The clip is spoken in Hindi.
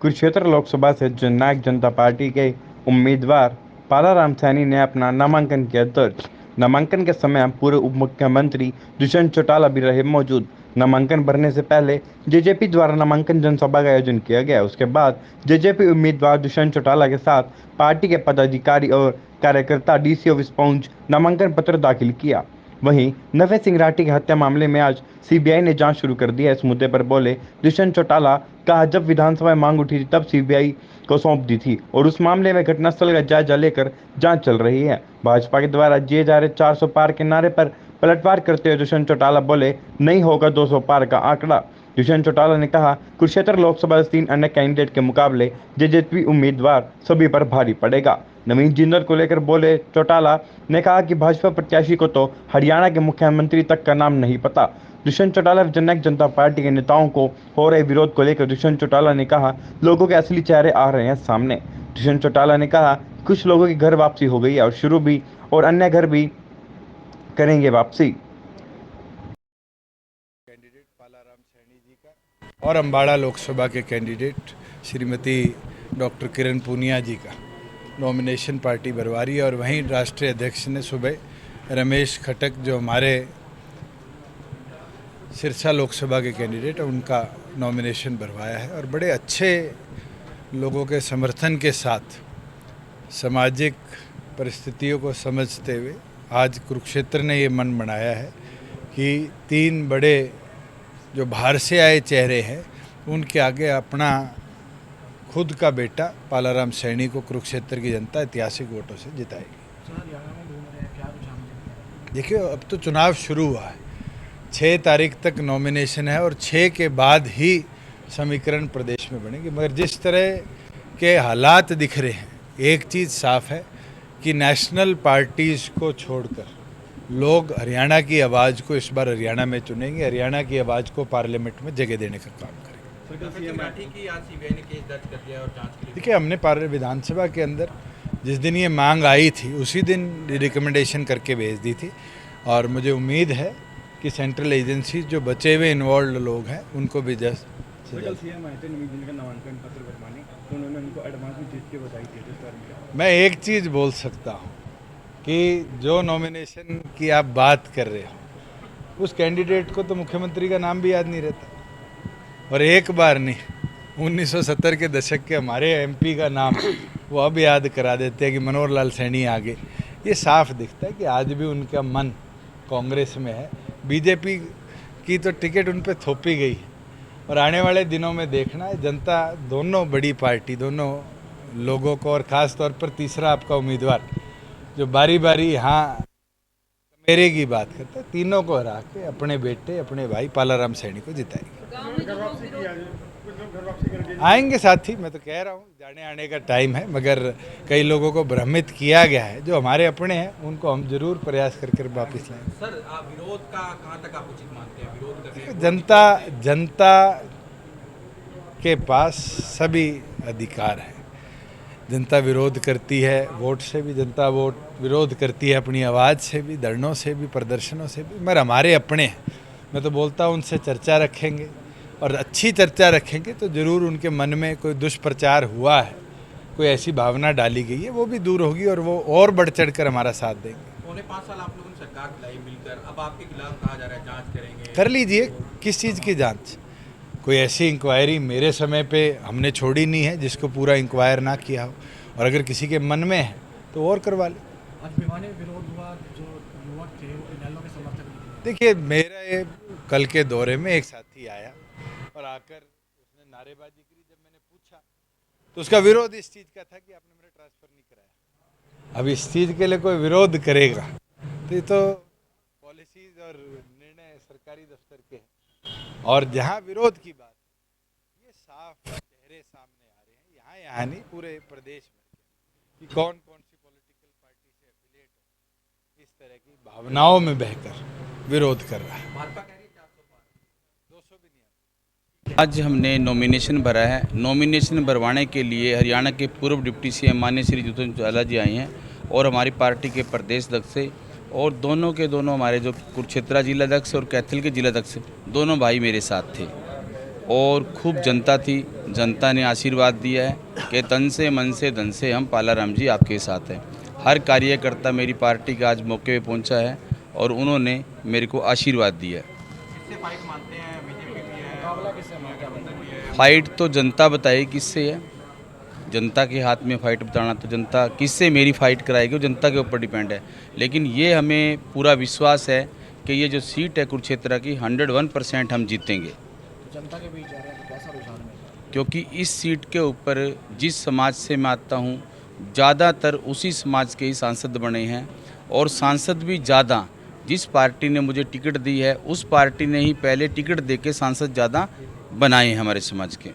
कुरुक्षेत्र लोकसभा से जननायक जनता पार्टी के उम्मीदवार पालाराम सैनी ने अपना नामांकन किया दर्ज। नामांकन के समय पूर्व उप मुख्यमंत्री दुष्यंत चौटाला भी रहे मौजूद। नामांकन भरने से पहले जेजेपी द्वारा नामांकन जनसभा का आयोजन किया गया। उसके बाद जेजेपी उम्मीदवार दुष्यंत चौटाला के साथ पार्टी के पदाधिकारी और कार्यकर्ता डीसी ऑफिस पहुंच नामांकन पत्र दाखिल किया। वहीं नवे सिंह राठी की हत्या मामले में आज सीबीआई ने जांच शुरू कर दी है। इस मुद्दे पर बोले दुष्यंत चौटाला, कहा जब विधानसभा में मांग उठी थी तब सीबीआई को सौंप दी थी और उस मामले में घटनास्थल का जायजा लेकर जांच चल रही है। भाजपा के द्वारा दिए जा रहे 400 पार के नारे पर पलटवार करते हुए दुष्यंत चौटाला बोले, नहीं होगा 200 पार का आंकड़ा। दुष्यंत चौटाला ने कहा, कुरुक्षेत्र लोकसभा से 3 अन्य कैंडिडेट के मुकाबले जेजेपी उम्मीदवार सभी पर भारी पड़ेगा। नवीन जिंदल को लेकर बोले चौटाला ने कहा कि भाजपा प्रत्याशी को तो हरियाणा के मुख्यमंत्री तक का नाम नहीं पता। दुष्यंत चौटाला जननायक जनता पार्टी के नेताओं को हो रहे विरोध को लेकर दुष्यंत चौटाला ने कहा, लोगों के असली चेहरे आ रहे हैं सामने। दुष्यंत चौटाला ने कहा, कुछ लोगों की घर वापसी हो गई है और शुरू भी और अन्य घर भी करेंगे वापसी। कैंडिडेट पालाराम सैनी जी का और अम्बाड़ा लोकसभा के कैंडिडेट श्रीमती डॉक्टर किरण पूनिया जी का नॉमिनेशन पार्टी भरवा रही है और वहीं राष्ट्रीय अध्यक्ष ने सुबह रमेश खटक जो हमारे सिरसा लोकसभा के कैंडिडेट हैं उनका नॉमिनेशन भरवाया है और बड़े अच्छे लोगों के समर्थन के साथ सामाजिक परिस्थितियों को समझते हुए आज कुरुक्षेत्र ने ये मन बनाया है कि 3 बड़े जो बाहर से आए चेहरे हैं उनके आगे अपना खुद का बेटा पालाराम सैनी को कुरुक्षेत्र की जनता ऐतिहासिक वोटों से जिताएगी। देखिए, अब तो चुनाव शुरू हुआ है, 6 तारीख तक नॉमिनेशन है और 6 के बाद ही समीकरण प्रदेश में बनेगी। मगर जिस तरह के हालात दिख रहे हैं, एक चीज़ साफ है कि नेशनल पार्टीज़ को छोड़कर लोग हरियाणा की आवाज़ को इस बार हरियाणा में चुनेंगे, हरियाणा की आवाज़ को पार्लियामेंट में जगह देने का काम करेंगे। देखिए, हमने विधानसभा के अंदर जिस दिन ये मांग आई थी उसी दिन रिकमेंडेशन करके भेज दी थी और मुझे उम्मीद है कि सेंट्रल एजेंसी जो बचे हुए इन्वॉल्व लोग हैं उनको भी जल्द सीएम आए थे नवीन का नामांकन पत्र भरवाने, तो उन्होंने उनको एडवांस में जीत के बधाई दी थी। मैं एक चीज़ बोल सकता हूँ कि जो नॉमिनेशन की आप बात कर रहे हो उस कैंडिडेट को तो मुख्यमंत्री का नाम भी याद नहीं रहता और एक बार नहीं, 1970 के दशक के हमारे एमपी का नाम वो अब याद करा देते हैं कि मनोहर लाल सैनी आगे। ये साफ दिखता है कि आज भी उनका मन कांग्रेस में है। बीजेपी की तो टिकट उन पर थोपी गई है और आने वाले दिनों में देखना है जनता दोनों बड़ी पार्टी दोनों लोगों को और ख़ास तौर पर तीसरा आपका उम्मीदवार जो बारी बारी यहाँ मेरे की बात करता है, तीनों को हरा के अपने बेटे अपने भाई पालाराम सैनी को जिताएंगे। आएंगे साथी, मैं तो कह रहा हूँ जाने आने का टाइम है, मगर कई लोगों को भ्रमित किया गया है। जो हमारे अपने हैं उनको हम जरूर प्रयास करके वापस लाएंगे। सर, विरोध का कहाँ तक आप उचित मानते हैं? विरोध करने जनता के पास सभी अधिकार है। जनता विरोध करती है, वोट से भी जनता विरोध करती है, अपनी आवाज़ से भी, धरनों से भी, प्रदर्शनों से भी। मगर हमारे अपने हैं, मैं तो बोलता हूँ उनसे चर्चा रखेंगे और अच्छी चर्चा रखेंगे तो ज़रूर उनके मन में कोई दुष्प्रचार हुआ है, कोई ऐसी भावना डाली गई है, वो भी दूर होगी और वो और बढ़ चढ़ कर हमारा साथ देंगे। पौने 5 साल आप लोगों ने सरकार चलाई मिलकर, अब आपके खिलाफ कहा जा रहा है जांच करेंगे। कर लीजिए, किस चीज़ की जांच? कोई ऐसी इंक्वायरी मेरे समय पे हमने छोड़ी नहीं है जिसको पूरा इंक्वायर ना किया हो, और अगर किसी के मन में है तो और करवा ले। आज भिवानी विरोध हुआ, जो युवक थे वो इनेलो के समर्थक थे। देखिए, मेरा ये कल के दौरे में एक साथी आया और आकर उसने नारेबाजी करी। जब मैंने पूछा तो उसका विरोध इस चीज़ का था कि आपने मेरा ट्रांसफ़र नहीं कराया। अब इस चीज़ के लिए कोई विरोध करेगा तो ये तो पॉलिसीज और निर्णय सरकारी दफ्तर के हैं। और जहाँ विरोध की बात ये साफ चेहरे सामने आ रहे हैं, यहाँ नहीं पूरे प्रदेश में, कि कौन कौन सी पॉलिटिकल पार्टी से एफिलिएट हो इस तरह की भावनाओं में बहकर विरोध कर रहा है। भाजपा कह रही है 400 पार, 200 भी नहीं आता। आज हमने नॉमिनेशन भरा है। नॉमिनेशन भरवाने के लिए हरियाणा के पूर्व डिप्टी सीएम माननीय श्री दुष्यंत चौटाला जी आए हैं और हमारी पार्टी के प्रदेश अध्यक्ष से और दोनों के दोनों हमारे जो कुरुक्षेत्र जिला अध्यक्ष और कैथल के जिला अध्यक्ष दोनों भाई मेरे साथ थे। और खूब जनता थी। जनता ने आशीर्वाद दिया है कि तन से मन से धन से हम पालाराम जी आपके साथ हैं। हर कार्यकर्ता मेरी पार्टी का आज मौके पे पहुंचा है और उन्होंने मेरे को आशीर्वाद दिया है। फाइट तो जनता बताए किससे है, जनता के हाथ में फाइट बताना, तो जनता किससे मेरी फाइट कराएगी वो जनता के ऊपर डिपेंड है। लेकिन ये हमें पूरा विश्वास है कि ये जो सीट है कुरुक्षेत्र की 101% हम जीतेंगे। जनता के बीच जा रहे हैं तो कैसा रुझान है? क्योंकि इस सीट के ऊपर जिस समाज से मैं आता हूँ ज़्यादातर उसी समाज के ही सांसद बने हैं और सांसद भी ज़्यादा जिस पार्टी ने मुझे टिकट दी है उस पार्टी ने ही पहले टिकट दे के सांसद ज़्यादा बनाए हैं हमारे समाज के।